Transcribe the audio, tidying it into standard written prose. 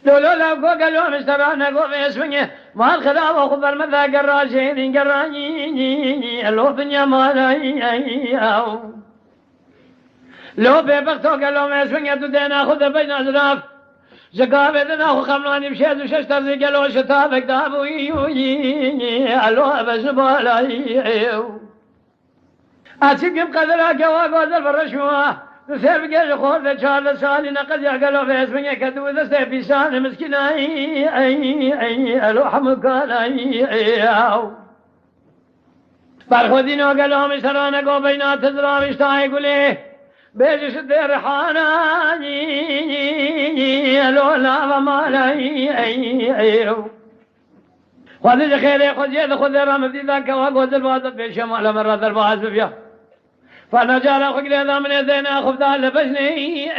لولا قالوا مسترانا قوم اسمه ما الخلاف وخذ المذاق الراشدين قراني لو بنيا مالاي لو بيبقتو قالوا ما اسمه تدينا خذ بين أزراف زقابتنا وخمراني بشيد وششتر زي قالوا شتابك دابوي ألو بزبالاي أتسقب قدرك وقوز البرشوة نسيب قيل خور ذا شهر سالي نقد يقلوا في اسمه كدو ذا سيبي سان مسكنا أي ألو حمقال أي برخودينو قالوا مشترانا قو بينات تزرا مشتاي قولي بيجش الدير حاناني ألو لا ومالاي وهذا خير خذ يد خذ رمضي ذاك وقوز الواد في شمال مرة الباز بيا فنجعل خقل هذا من يدينا خفضان لبجني